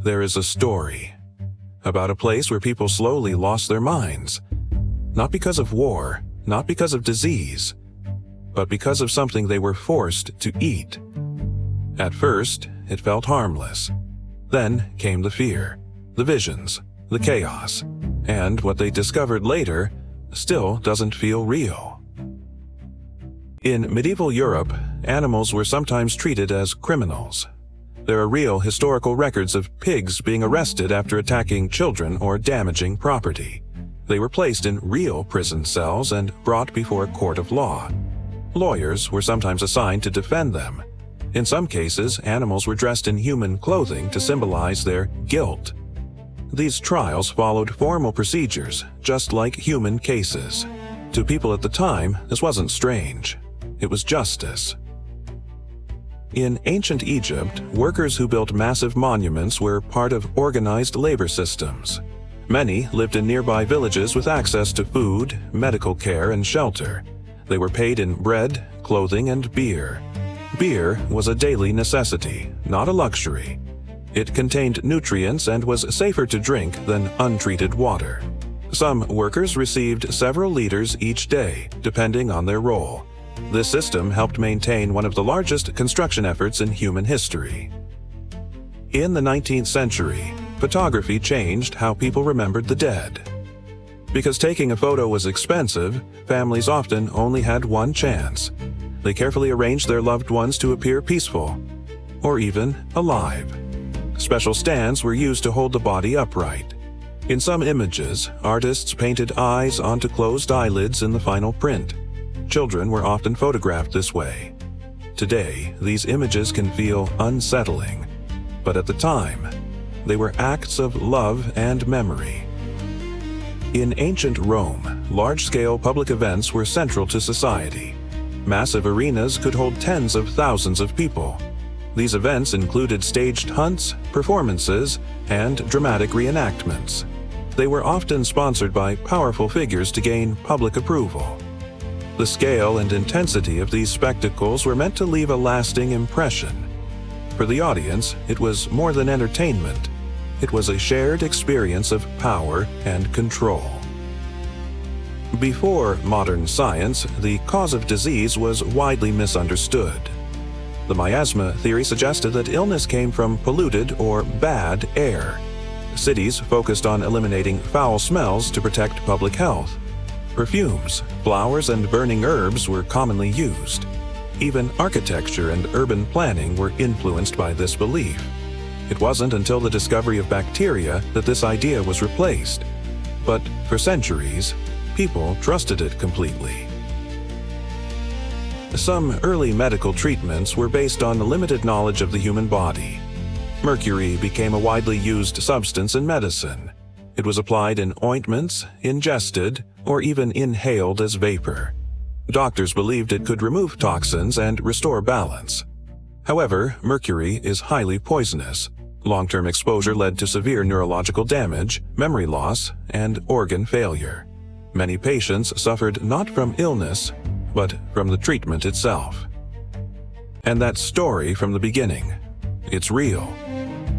there is a story about a place where people slowly lost their minds, not because of war, not because of disease, but because of something they were forced to eat. At first, it felt harmless. Then came the fear, the visions, the chaos, and what they discovered later still doesn't feel real. In medieval Europe, animals were sometimes treated as criminals. There are real historical records of pigs being arrested after attacking children or damaging property. They were placed in real prison cells and brought before a court of law. Lawyers were sometimes assigned to defend them. In some cases, animals were dressed in human clothing to symbolize their guilt. These trials followed formal procedures, just like human cases. To people at the time, this wasn't strange. It was justice. In ancient Egypt, workers who built massive monuments were part of organized labor systems. Many lived in nearby villages with access to food, medical care, and shelter. They were paid in bread, clothing, and beer. Beer was a daily necessity, not a luxury. It contained nutrients and was safer to drink than untreated water. Some workers received several liters each day, depending on their role. This system helped maintain one of the largest construction efforts in human history. In the 19th century, photography changed how people remembered the dead. Because taking a photo was expensive, families often only had one chance. They carefully arranged their loved ones to appear peaceful, or even alive. Special stands were used to hold the body upright. In some images, artists painted eyes onto closed eyelids in the final print. Children were often photographed this way. Today, these images can feel unsettling, but at the time, they were acts of love and memory. In ancient Rome, large-scale public events were central to society. Massive arenas could hold tens of thousands of people. These events included staged hunts, performances, and dramatic reenactments. They were often sponsored by powerful figures to gain public approval. The scale and intensity of these spectacles were meant to leave a lasting impression. For the audience, it was more than entertainment. It was a shared experience of power and control. Before modern science, the cause of disease was widely misunderstood. The miasma theory suggested that illness came from polluted or bad air. Cities focused on eliminating foul smells to protect public health. Perfumes, flowers, and burning herbs were commonly used. Even architecture and urban planning were influenced by this belief. It wasn't until the discovery of bacteria that this idea was replaced. But for centuries, people trusted it completely. Some early medical treatments were based on limited knowledge of the human body. Mercury became a widely used substance in medicine. It was applied in ointments, ingested, or even inhaled as vapor. Doctors believed it could remove toxins and restore balance. However, mercury is highly poisonous. Long-term exposure led to severe neurological damage, memory loss, and organ failure. Many patients suffered not from illness, but from the treatment itself. And that story from the beginning, it's real.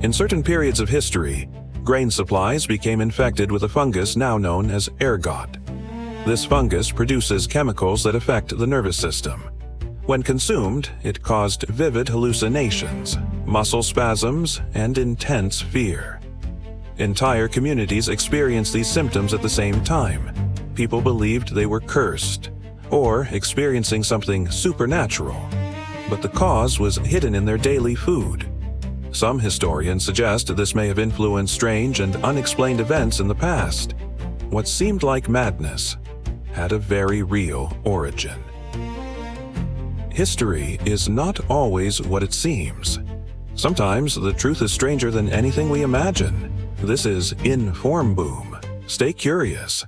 In certain periods of history, grain supplies became infected with a fungus now known as ergot. This fungus produces chemicals that affect the nervous system. When consumed, it caused vivid hallucinations, muscle spasms, and intense fear. Entire communities experienced these symptoms at the same time. People believed they were cursed, or experiencing something supernatural. But the cause was hidden in their daily food. Some historians suggest this may have influenced strange and unexplained events in the past. What seemed like madness had a very real origin. History is not always what it seems. Sometimes the truth is stranger than anything we imagine. This is Informboom. Stay curious.